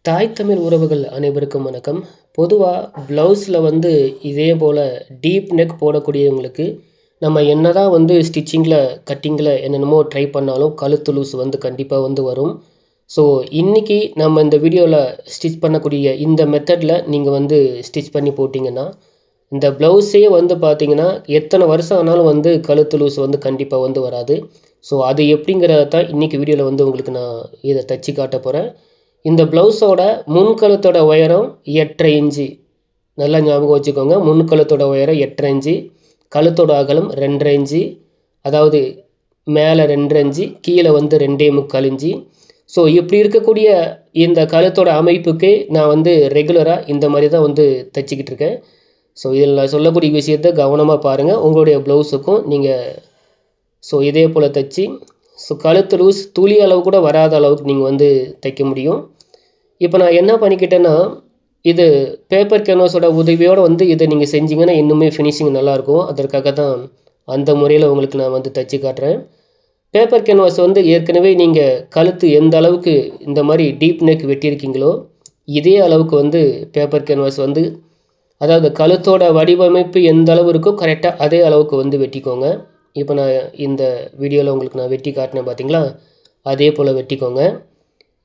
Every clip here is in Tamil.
தாய் தமிழ் உறவுகள் அனைவருக்கும் வணக்கம். பொதுவாக ப்ளவுஸில் வந்து இதே போல் டீப் நெக் போடக்கூடியவங்களுக்கு நம்ம என்னதான் வந்து ஸ்டிச்சிங்கில் கட்டிங்கில் என்னென்னமோ ட்ரை பண்ணாலும் கழுத்து லூஸ் வந்து கண்டிப்பாக வந்து வரும். ஸோ இன்றைக்கி நம்ம இந்த வீடியோவில் ஸ்டிச் பண்ணக்கூடிய இந்த மெத்தடில் நீங்கள் வந்து ஸ்டிச் பண்ணி போட்டிங்கன்னா இந்த ப்ளவுஸே வந்து பார்த்திங்கன்னா எத்தனை வருஷம் ஆனாலும் வந்து கழுத்து லூஸ் வந்து கண்டிப்பாக வந்து வராது. ஸோ அது எப்படிங்கிறத தான் இன்றைக்கி வீடியோவில் வந்து உங்களுக்கு நான் இதை தச்சு காட்ட போகிறேன். இந்த ப்ளவுஸோட முன்கழுத்தோட உயரம் 8.5 இன்ச்சு. நல்லா ஞாபகம் வச்சுக்கோங்க. முன்கழுத்தோட உயரம் 8.5 இன்ச்சு, கழுத்தோட அகலம் 2.5 இன்ச்சு, அதாவது மேலே 2.5 இன்ச்சு, கீழே வந்து 2.25 இன்ச்சு. ஸோ இப்படி இருக்கக்கூடிய இந்த கழுத்தோட அமைப்புக்கு நான் வந்து ரெகுலராக இந்த மாதிரி தான் வந்து தைச்சிக்கிட்டு இருக்கேன். ஸோ இதில் நான் சொல்லக்கூடிய விஷயத்தை கவனமாக பாருங்கள். உங்களுடைய ப்ளவுஸுக்கும் நீங்கள் இதே போல் தைச்சி கழுத்து லூஸ் துளி அளவு கூட வராத அளவுக்கு நீங்கள் வந்து தைக்க முடியும். இப்போ நான் என்ன பண்ணிக்கிட்டேன்னா, இது பேப்பர் கேன்வாஸோட உதவியோடு வந்து இதை நீங்கள் செஞ்சிங்கன்னா இன்னுமே ஃபினிஷிங் நல்லாயிருக்கும். அதற்காக தான் அந்த முறையில் உங்களுக்கு நான் வந்து தைச்சி காட்டுறேன். பேப்பர் கேன்வாஸ் வந்து ஏற்கனவே நீங்கள் கழுத்து எந்த அளவுக்கு இந்த மாதிரி டீப் நெக் வெட்டியிருக்கீங்களோ இதே அளவுக்கு வந்து பேப்பர் கேன்வாஸ் வந்து, அதாவது கழுத்தோட வடிவமைப்பு எந்த அளவு இருக்கோ கரெக்டாக அதே அளவுக்கு வந்து வெட்டிக்கோங்க. இப்போ நான் இந்த வீடியோவில் உங்களுக்கு நான் வெட்டி காட்டினேன் பார்த்தீங்களா, அதே போல் வெட்டிக்கோங்க.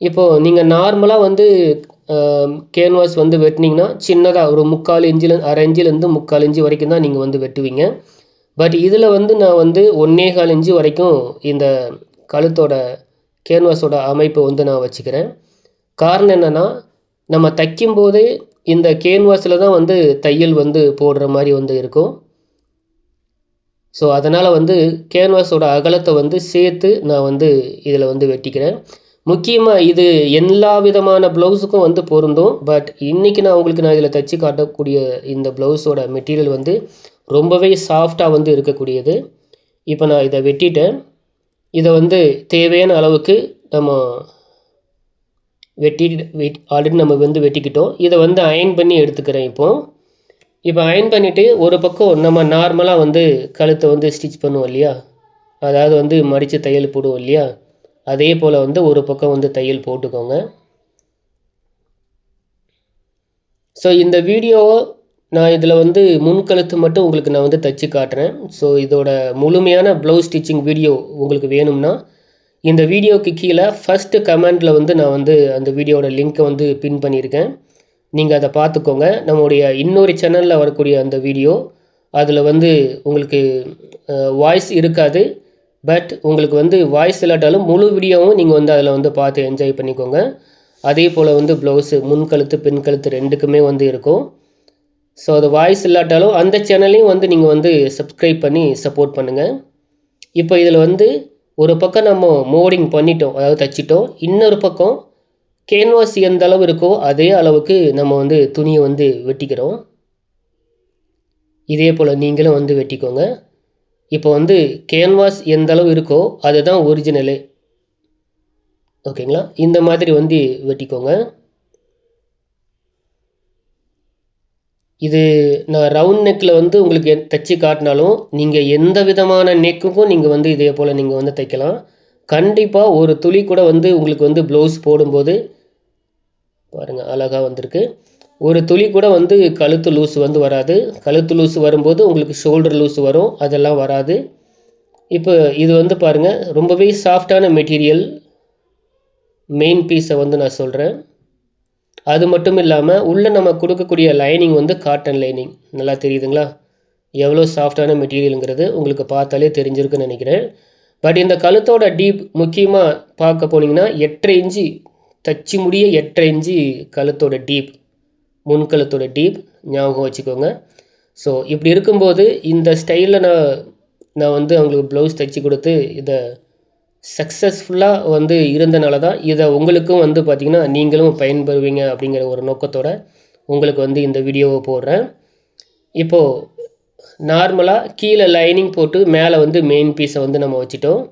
இப்போது நீங்கள் நார்மலாக வந்து கேன்வாஸ் வந்து வெட்டினீங்கன்னா சின்னதாக ஒரு 3/4 இன்ச்சில் 1/2 இன்ச்சிலேருந்து 3/4 இன்ச்சு வரைக்கும் தான் நீங்கள் வந்து வெட்டுவீங்க. பட் இதில் வந்து நான் வந்து 1.25 இன்ச்சு வரைக்கும் இந்த கழுத்தோட கேன்வாஸோட அமைப்பை வந்து நான் வச்சுக்கிறேன். காரணம் என்னென்னா, நம்ம தைக்கும்போதே இந்த கேன்வாஸில் தான் வந்து தையல் வந்து போடுற மாதிரி வந்து இருக்கும். ஸோ அதனால் வந்து கேன்வாஸோட அகலத்தை வந்து சேர்த்து நான் வந்து இதில் வந்து வெட்டிக்கிறேன். முக்கியமாக இது எல்லா விதமான ப்ளவுஸுக்கும் வந்து பொருந்தும். பட் இன்றைக்கி நான் உங்களுக்கு இதில் தைச்சி காட்டக்கூடிய இந்த ப்ளவுஸோட மெட்டீரியல் வந்து ரொம்பவே சாஃப்டாக வந்து இருக்கக்கூடியது. இப்போ நான் இதை வெட்டிட்டேன். இதை வந்து தேவையான அளவுக்கு நம்ம ஆல்ரெடி நம்ம வந்து வெட்டிக்கிட்டோம். இதை வந்து அயன் பண்ணி எடுத்துக்கிறேன். இப்போ அயன் பண்ணிவிட்டு ஒரு பக்கம் நம்ம நார்மலாக வந்து கழுத்தை வந்து ஸ்டிச் பண்ணுவோம் இல்லையா, அதாவது வந்து மடித்து தையல் போடுவோம் இல்லையா, அதே போல் வந்து ஒரு பக்கம் வந்து தையல் போட்டுக்கோங்க. ஸோ இந்த வீடியோவை நான் இதில் வந்து முன்கழுத்து மட்டும் உங்களுக்கு நான் வந்து தைச்சி காட்டுறேன். ஸோ இதோட முழுமையான ப்ளவுஸ் ஸ்டிச்சிங் வீடியோ உங்களுக்கு வேணும்னா இந்த வீடியோவுக்கு கீழே ஃபஸ்ட்டு கமெண்டில் வந்து நான் வந்து அந்த வீடியோட லிங்க்கை வந்து பின் பண்ணியிருக்கேன். நீங்கள் அதை பார்த்துக்கோங்க. நம்முடைய இன்னொரு சேனலில் வரக்கூடிய அந்த வீடியோ, அதில் வந்து உங்களுக்கு வாய்ஸ் இருக்காது. பட் உங்களுக்கு வந்து வாய்ஸ் இல்லாட்டாலும் முழு வீடியோவும் நீங்கள் வந்து அதில் வந்து பார்த்து என்ஜாய் பண்ணிக்கோங்க. அதே போல் வந்து ப்ளவுஸு முன்கழுத்து பின்கழுத்து ரெண்டுக்குமே வந்து இருக்கும். ஸோ அது வாய்ஸ் இல்லாட்டாலும் அந்த சேனலையும் வந்து நீங்கள் வந்து சப்ஸ்கிரைப் பண்ணி சப்போர்ட் பண்ணுங்கள். இப்போ இதில் வந்து ஒரு பக்கம் நம்ம மோடிங் பண்ணிட்டோம், அதாவது தைச்சிட்டோம். இன்னொரு பக்கம் கேன்வாஸ் எந்த அளவு இருக்கோ அதே அளவுக்கு நம்ம வந்து துணியை வந்து வெட்டிக்கிறோம். இதே போல் நீங்களும் வந்து வெட்டிக்கோங்க. இப்போ வந்து கேன்வாஸ் எந்த அளவு இருக்கோ அதுதான் ஒரிஜினலு. ஓகேங்களா? இந்த மாதிரி வந்து வெட்டிக்கோங்க. இது நான் ரவுண்ட் நெக்கில் வந்து உங்களுக்கு தைச்சி காட்டினாலும் நீங்கள் எந்த விதமான நெக்குக்கும் நீங்கள் வந்து இதே போல் நீங்கள் வந்து தைக்கலாம். கண்டிப்பாக ஒரு துளி கூட வந்து உங்களுக்கு வந்து ப்ளவுஸ் போடும்போது பாருங்கள் அழகாக வந்திருக்கு. ஒரு துளி கூட வந்து கழுத்து லூஸ் வந்து வராது. கழுத்து லூஸ் வரும்போது உங்களுக்கு ஷோல்டர் லூஸ் வரும், அதெல்லாம் வராது. இப்போ இது வந்து பாருங்கள் ரொம்பவே சாஃப்டான மெட்டீரியல். மெயின் பீஸை வந்து நான் சொல்கிறேன். அது மட்டும் இல்லாமல் உள்ளே நம்ம கொடுக்கக்கூடிய லைனிங் வந்து காட்டன் லைனிங். நல்லா தெரியுதுங்களா எவ்வளோ சாஃப்டான மெட்டீரியலுங்கிறது உங்களுக்கு பார்த்தாலே தெரிஞ்சிருக்குன்னு நினைக்கிறேன். பட் இந்த கழுத்தோட டீப் முக்கியமாக பார்க்க போனீங்கன்னா 8.5 இன்ச்சு தச்சு முடிய 8.5 இன்ச்சு கழுத்தோட டீப், முன்கழுத்தோட டீப் ஞாபகம் வச்சுக்கோங்க. ஸோ இப்படி இருக்கும்போது இந்த ஸ்டைலில் நான் வந்து அவங்களுக்கு ப்ளவுஸ் தைச்சி கொடுத்து இதை சக்ஸஸ்ஃபுல்லாக வந்து இருந்தனால தான் இதை உங்களுக்கும் வந்து பார்த்திங்கன்னா நீங்களும் பயன்பெறுவீங்க அப்படிங்கிற ஒரு நோக்கத்தோடு உங்களுக்கு வந்து இந்த வீடியோவை போடுறேன். இப்போது நார்மலாக கீழே லைனிங் போட்டு மேலே வந்து மெயின் பீஸை வந்து நம்ம வச்சுட்டோம்.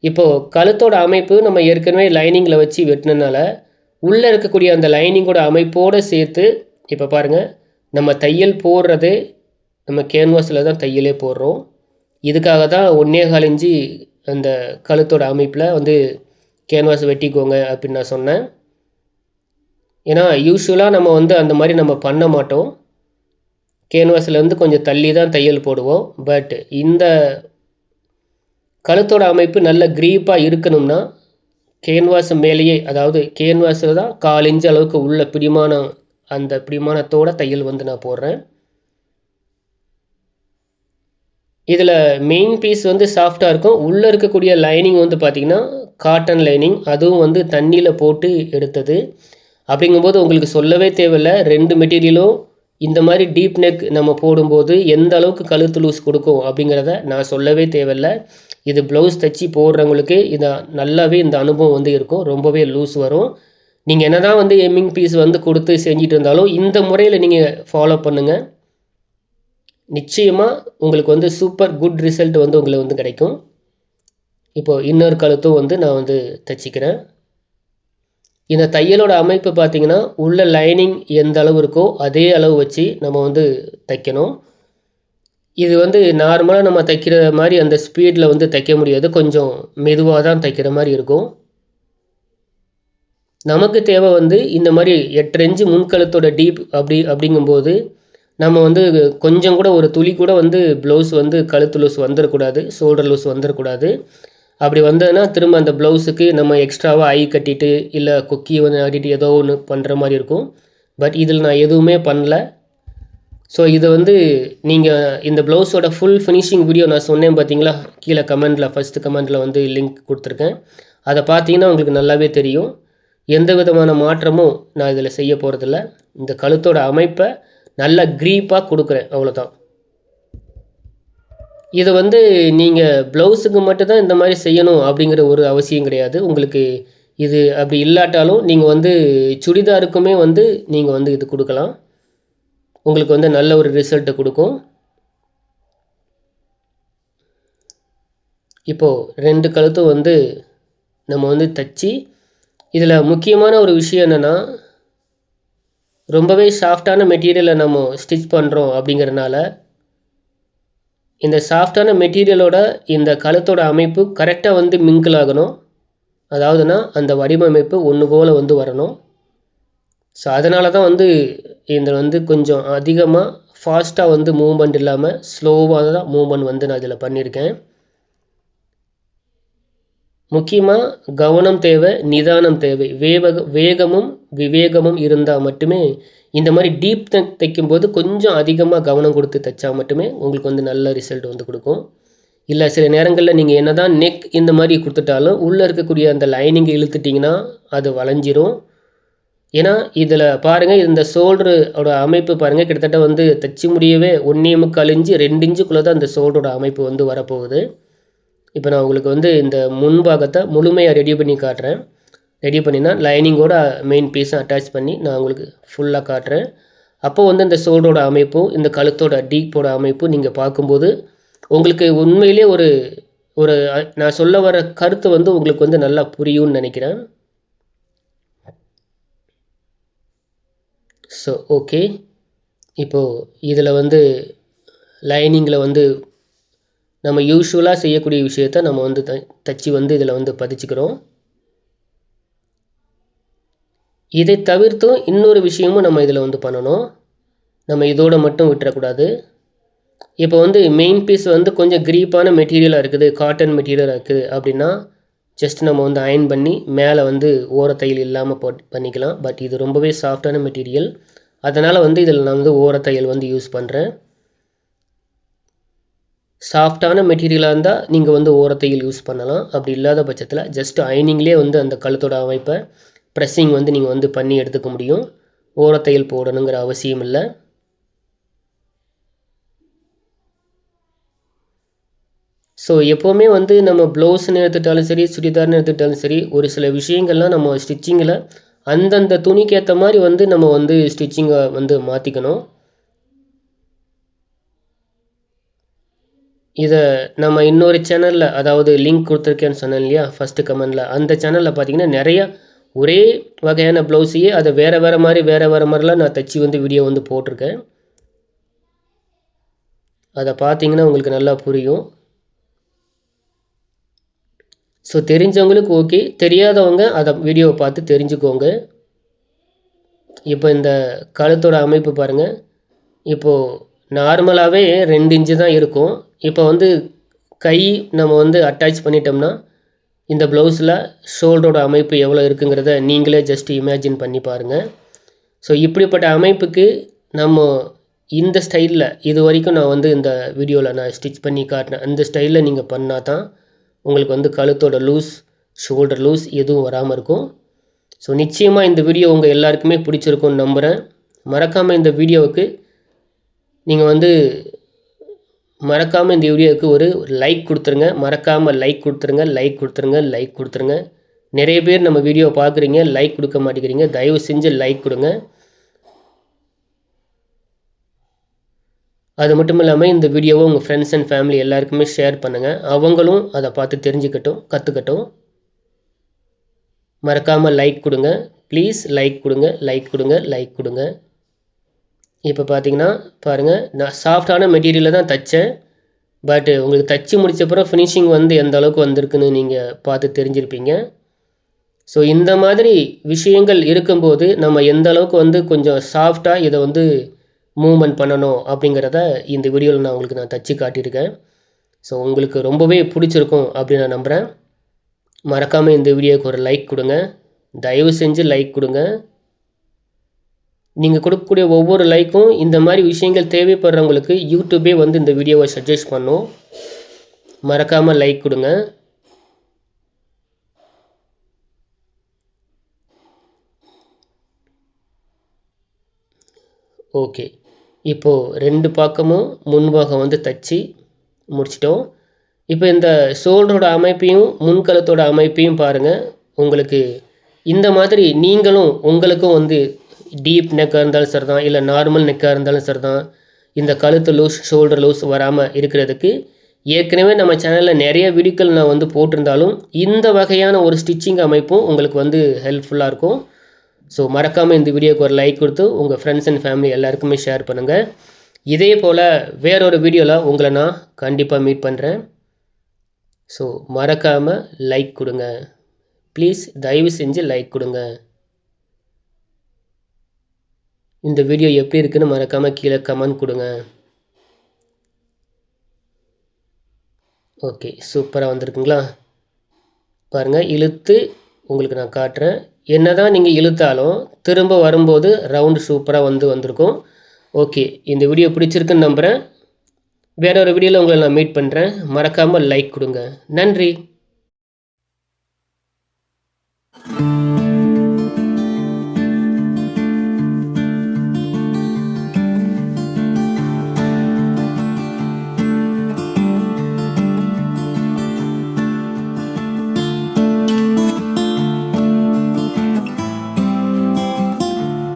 இப்போது கழுத்தோட அமைப்பு நம்ம ஏற்கனவே லைனிங்கில் வச்சு வெட்டினனால உள்ளே இருக்கக்கூடிய அந்த லைனிங்கோட அமைப்போடு சேர்த்து இப்போ பாருங்கள் நம்ம தையல் போடுறது நம்ம கேன்வாஸில் தான் தையலே போடுறோம். இதுக்காக தான் 1.25 இன்ச்சு அந்த கழுத்தோட அமைப்பில் வந்து கேன்வாஸ் வெட்டிக்கோங்க அப்படின்னு நான் சொன்னேன். ஏன்னா யூஸ்வலாக நம்ம வந்து அந்த மாதிரி நம்ம பண்ண மாட்டோம். கேன்வாஸ்லேருந்து கொஞ்சம் தள்ளி தான் தையல் போடுவோம். பட் இந்த கழுத்தோட அமைப்பு நல்ல க்ரீப்பாக இருக்கணும்னா கேன்வாஸ் மேலேயே, அதாவது கேன்வாஸில் தான் 1/4 இன்ச் அளவுக்கு உள்ள பிடிமானம், அந்த பிடிமானத்தோட தையல் வந்து நான் போடுறேன். இதில் மெயின் பீஸ் வந்து சாஃப்டாக இருக்கும். உள்ளே இருக்கக்கூடிய லைனிங் வந்து பார்த்திங்கன்னா காட்டன் லைனிங், அதுவும் வந்து தண்ணியில் போட்டு எடுத்தது. அப்படிங்கும்போது உங்களுக்கு சொல்லவே தேவையில்லை, 2 மெட்டீரியலும் இந்த மாதிரி டீப் நெக் நம்ம போடும்போது எந்த அளவுக்கு கழுத்து லூஸ் கொடுக்கும் அப்படிங்கிறத நான் சொல்லவே தேவையில்லை. இது ப்ளவுஸ் தைச்சி போடுறவங்களுக்கு இதை நல்லாவே இந்த அனுபவம் வந்து இருக்கும். ரொம்பவே லூஸ் வரும். நீங்கள் என்ன தான் வந்து எம்மிங் பீஸ் வந்து கொடுத்து செஞ்சுட்டு இருந்தாலும் இந்த முறையில் நீங்கள் ஃபாலோ பண்ணுங்கள். நிச்சயமாக உங்களுக்கு வந்து சூப்பர் குட் ரிசல்ட் வந்து உங்களுக்கு வந்து கிடைக்கும். இப்போது இன்னொரு கழுத்தும் வந்து நான் வந்து தைச்சிக்கிறேன். இந்த தையலோட அமைப்பு பார்த்திங்கன்னா உள்ள லைனிங் எந்த அளவு இருக்கோ அதே அளவு வச்சு நம்ம வந்து தைக்கணும். இது வந்து நார்மலாக நம்ம தைக்கிற மாதிரி அந்த ஸ்பீடில் வந்து தைக்க முடியாது. கொஞ்சம் மெதுவாக தான் தைக்கிற மாதிரி இருக்கும். நமக்கு தேவை வந்து இந்த மாதிரி 8 இன்ச்சு முன்கழுத்தோட டீப் அப்படிங்கும்போது நம்ம வந்து கொஞ்சம் கூட ஒரு துளி கூட வந்து ப்ளவுஸ் வந்து கழுத்து லூஸ் வந்துடக்கூடாது, ஷோல்டர் லூஸ் வந்துடக்கூடாது. அப்படி வந்ததுன்னா திரும்ப அந்த ப்ளவுஸுக்கு நம்ம எக்ஸ்ட்ராவாக ஐ கட்டிட்டு இல்லை கொக்கி வந்து ஆடிட்டு ஏதோ ஒன்று பண்ணுற மாதிரி இருக்கும். பட் இதில் நான் எதுவுமே பண்ணல. ஸோ இதை வந்து நீங்கள் இந்த ப்ளவுஸோட ஃபுல் ஃபினிஷிங் வீடியோ நான் சொன்னேன் பார்த்தீங்களா, கீழே கமெண்டில் ஃபஸ்ட்டு கமெண்டில் வந்து லிங்க் கொடுத்துருக்கேன். அதை பார்த்தீங்கன்னா உங்களுக்கு நல்லாவே தெரியும். எந்த விதமான மாற்றமும் நான் இதில் செய்ய போகிறதில்ல. இந்த கழுத்தோட அமைப்பை நல்ல க்ரீப்பாக கொடுக்குறேன், அவ்வளோதான். இதை வந்து நீங்கள் ப்ளவுஸுக்கு மட்டும்தான் இந்த மாதிரி செய்யணும் அப்படிங்கிற ஒரு அவசியம் கிடையாது. உங்களுக்கு இது அப்படி இல்லாட்டாலும் நீங்கள் வந்து சுடிதாருக்குமே வந்து நீங்கள் வந்து இது கொடுக்கலாம். உங்களுக்கு வந்து நல்ல ஒரு ரிசல்ட்டை கொடுக்கும். இப்போது 2 கழுத்தும் வந்து நம்ம வந்து தைச்சி, இதில் முக்கியமான ஒரு விஷயம் என்னென்னா, ரொம்பவே சாஃப்டான மெட்டீரியலை நம்ம ஸ்டிச் பண்ணுறோம் அப்படிங்கிறனால இந்த சாஃப்டான மெட்டீரியலோட இந்த கழுத்தோட அமைப்பு கரெக்டாக வந்து மிங்கிள் ஆகணும். அதாவதுன்னா அந்த வடிவமைப்பு ஒன்று போல் வந்து வரணும். ஸோ அதனால தான் வந்து இந்த வந்து கொஞ்சம் அதிகமாக ஃபாஸ்ட்டாக வந்து மூவ்மெண்ட் இல்லாமல் ஸ்லோவாக தான் மூவ்மெண்ட் வந்து நான் இதில் பண்ணியிருக்கேன். முக்கியமாக கவனம் தேவை, நிதானம் தேவை. வேகமும் விவேகமும் இருந்தால் மட்டுமே இந்த மாதிரி டீப் நெக் தைக்கும்போது கொஞ்சம் அதிகமாக கவனம் கொடுத்து தைச்சா மட்டுமே உங்களுக்கு வந்து நல்ல ரிசல்ட் வந்து கொடுக்கும். இல்லை சில நேரங்களில் நீங்கள் என்ன தான் நெக் இந்த மாதிரி கொடுத்துட்டாலும் உள்ளே இருக்கக்கூடிய அந்த லைனிங்கை இழுத்துட்டிங்கன்னா அது வளைஞ்சிரும். ஏன்னா இதில் பாருங்கள், இந்த ஷோல்டரோட அமைப்பு பாருங்கள், கிட்டத்தட்ட வந்து தைச்சி முடியவே 1.25 இன்ச்சு 2 இன்ச்சுக்குள்ளே தான் அந்த ஷோல்டரோட அமைப்பு வந்து வரப்போகுது. இப்போ நான் உங்களுக்கு வந்து இந்த முன்பாகத்தை முழுமையாக ரெடி பண்ணி காட்டுறேன். ரெடி பண்ணினா லைனிங்கோட மெயின் பீஸை அட்டாச் பண்ணி நான் உங்களுக்கு ஃபுல்லாக காட்டுறேன். அப்போ வந்து இந்த ஷோல்டரோட அமைப்பும் இந்த கழுத்தோட டீப்போட அமைப்பும் நீங்கள் பார்க்கும்போது உங்களுக்கு உண்மையிலே ஒரு ஒரு நான் சொல்ல வர கருத்து வந்து உங்களுக்கு வந்து நல்லா புரியும்னு நினைக்கிறேன். ஸோ ஓகே, இப்போது இதில் வந்து லைனிங்கில் வந்து நம்ம யூஸ்வலாக செய்யக்கூடிய விஷயத்த நம்ம வந்து தைச்சி வந்து இதில் வந்து பதிச்சுக்கிறோம். இதை தவிர்த்தும் இன்னொரு விஷயமும் நம்ம இதில் வந்து பண்ணணும். நம்ம இதோடு மட்டும் விட்டுறக்கூடாது. இப்போ வந்து மெயின் பீஸ் வந்து கொஞ்சம் க்ரீப்பான மெட்டீரியலாக இருக்குது, காட்டன் மெட்டீரியலாக இருக்குது அப்படின்னா ஜஸ்ட் நம்ம வந்து அயன் பண்ணி மேலே வந்து ஓரத்தையல் இல்லாமல் பண்ணிக்கலாம். பட் இது ரொம்பவே சாஃப்டான மெட்டீரியல், அதனால் வந்து இதில் நான் வந்து ஓரத்தையல் வந்து யூஸ் பண்ணுறேன். சாஃப்டான மெட்டீரியலாக இருந்தால் நீங்கள் வந்து ஓரத்தையல் யூஸ் பண்ணலாம். அப்படி இல்லாத பட்சத்தில் ஜஸ்ட் அயனிங்லேயே வந்து அந்த கழுத்தோட அமைப்பை ப்ரெஸ்ஸிங் வந்து நீங்கள் வந்து பண்ணி எடுத்துக்க முடியும். ஓரத்தையல் போடணுங்கிற அவசியம் இல்லை. ஸோ எப்போவுமே வந்து நம்ம ப்ளவுஸ்ன்னு எடுத்துட்டாலும் சரி, சுடிதார்னு எடுத்துட்டாலும் சரி, ஒரு சில விஷயங்கள்லாம் நம்ம ஸ்டிச்சிங்கில் அந்தந்த துணிக்கு ஏற்ற மாதிரி வந்து நம்ம வந்து ஸ்டிச்சிங்கை வந்து மாற்றிக்கணும். இதை நம்ம இன்னொரு சேனலில், அதாவது லிங்க் கொடுத்துருக்கேன்னு சொன்னேன் இல்லையா ஃபஸ்ட்டு கமெண்டில், அந்த சேனலில் பார்த்தீங்கன்னா நிறையா ஒரே வகையான ப்ளவுஸையே அதை வேறு மாதிரிலாம் நான் தைச்சி வந்து வீடியோ வந்து போட்டிருக்கேன். அதை பார்த்தீங்கன்னா உங்களுக்கு நல்லா புரியும். ஸோ தெரிஞ்சவங்களுக்கு ஓகே, தெரியாதவங்க அதை வீடியோவை பார்த்து தெரிஞ்சுக்கோங்க. இப்போ இந்த கழுத்தோட அமைப்பு பாருங்கள். இப்போது நார்மலாகவே 2 இன்ச்சு தான் இருக்கும். இப்போ வந்து கை நம்ம வந்து அட்டாச் பண்ணிட்டோம்னா இந்த ப்ளவுஸில் ஷோல்டரோட அமைப்பு எவ்வளோ இருக்குங்கிறத நீங்களே ஜஸ்ட் இமேஜின் பண்ணி பாருங்கள். ஸோ இப்படிப்பட்ட அமைப்புக்கு நம்ம இந்த ஸ்டைலில் இது வரைக்கும் நான் வந்து இந்த வீடியோவில் நான் ஸ்டிச் பண்ணி காட்டினேன். அந்த ஸ்டைலில் நீங்கள் பண்ணால் தான் உங்களுக்கு வந்து கழுத்தோட லூஸ், ஷோல்டர் லூஸ் எதுவும் வராமல் இருக்கும். ஸோ நிச்சயமாக இந்த வீடியோ உங்கள் எல்லாருக்குமே பிடிச்சிருக்கும்னு நம்புகிறேன். மறக்காமல் இந்த வீடியோவுக்கு நீங்கள் வந்து மறக்காமல் இந்த வீடியோவுக்கு ஒரு லைக் கொடுத்துருங்க. மறக்காமல் லைக் கொடுத்துருங்க. நிறைய பேர் நம்ம வீடியோ பார்க்குறீங்க, லைக் கொடுக்க மாட்டேங்கிறீங்க. தயவு செஞ்சு லைக் கொடுங்க. அது மட்டும் இல்லாமல் இந்த வீடியோவை உங்கள் ஃப்ரெண்ட்ஸ் அண்ட் ஃபேமிலி எல்லாருக்குமே ஷேர் பண்ணுங்கள். அவங்களும் அதை பார்த்து தெரிஞ்சுக்கட்டும், கற்றுக்கட்டும். மறக்காமல் லைக் கொடுங்க. ப்ளீஸ் லைக் கொடுங்க. இப்போ பார்த்தீங்கன்னா பாருங்கள், நான் சாஃப்டான மெட்டீரியலில் தான் தைச்சேன். பட் உங்களுக்கு தைச்சி முடிச்சப்பறம் ஃபினிஷிங் வந்து எந்த அளவுக்கு வந்திருக்குன்னு நீங்கள் பார்த்து தெரிஞ்சிருப்பீங்க. ஸோ இந்த மாதிரி விஷயங்கள் இருக்கும்போது நம்ம எந்த அளவுக்கு வந்து கொஞ்சம் சாஃப்டாக இதை வந்து மூவ்மெண்ட் பண்ணணும் அப்படிங்கிறத இந்த வீடியோவில் நான் தைச்சி காட்டியிருக்கேன். ஸோ உங்களுக்கு ரொம்பவே பிடிச்சிருக்கும் அப்படின்னு நான் நம்புகிறேன். மறக்காமல் இந்த வீடியோவுக்கு ஒரு லைக் கொடுங்க. தயவு செஞ்சு லைக் கொடுங்க. நீங்கள் கொடுக்கக்கூடிய ஒவ்வொரு லைக்கும் இந்த மாதிரி விஷயங்கள் தேவைப்படுறவங்களுக்கு யூடியூபே வந்து இந்த வீடியோவை சஜஸ்ட் பண்ணும். மறக்காமல் லைக் கொடுங்க. ஓகே, இப்போது 2 பக்கமும் முன்பாகம் வந்து தச்சு முடிச்சிட்டோம். இப்போ இந்த ஷோல்டரோட அமைப்பையும் முன்கழுத்தோட அமைப்பையும் பாருங்கள். உங்களுக்கு இந்த மாதிரி நீங்களும் உங்களுக்கும் வந்து டீப் நெக்காக இருந்தாலும் சரி தான், இல்லை நார்மல் நெக்காக இருந்தாலும் சரி தான், இந்த கழுத்து லூஸ், ஷோல்டர் லூஸ் வராமல் இருக்கிறதுக்கு ஏற்கனவே நம்ம சேனலில் நிறைய வீடியோக்கள் நான் வந்து போட்டிருந்தாலும் இந்த வகையான ஒரு ஸ்டிச்சிங் அமைப்பும் உங்களுக்கு வந்து ஹெல்ப்ஃபுல்லாக இருக்கும். ஸோ மறக்காமல் இந்த வீடியோக்கு ஒரு லைக் கொடுத்து உங்கள் ஃப்ரெண்ட்ஸ் அண்ட் ஃபேமிலி எல்லாருக்குமே ஷேர் பண்ணுங்கள். இதே போல் வேறொரு வீடியோவில் உங்களை நான் கண்டிப்பாக மீட் பண்ணுறேன். ஸோ மறக்காமல் லைக் கொடுங்க. ப்ளீஸ் தயவு செஞ்சு லைக் கொடுங்க. இந்த வீடியோ எப்படி இருக்குன்னு மறக்காமல் கீழே கமெண்ட் கொடுங்க. ஓகே, சூப்பராக வந்திருக்குங்களா? பாருங்கள், இழுத்து உங்களுக்கு நான் காட்டுறேன். என்ன தான் நீங்கள் இழுத்தாலும் திரும்ப வரும்போது ரவுண்டு சூப்பராக வந்திருக்கும். ஓகே, இந்த வீடியோ பிடிச்சிருக்குன்னு நம்புகிறேன். வேற ஒரு வீடியோவில் உங்களை நான் மீட் பண்ணுறேன். மறக்காமல் லைக் கொடுங்க. நன்றி.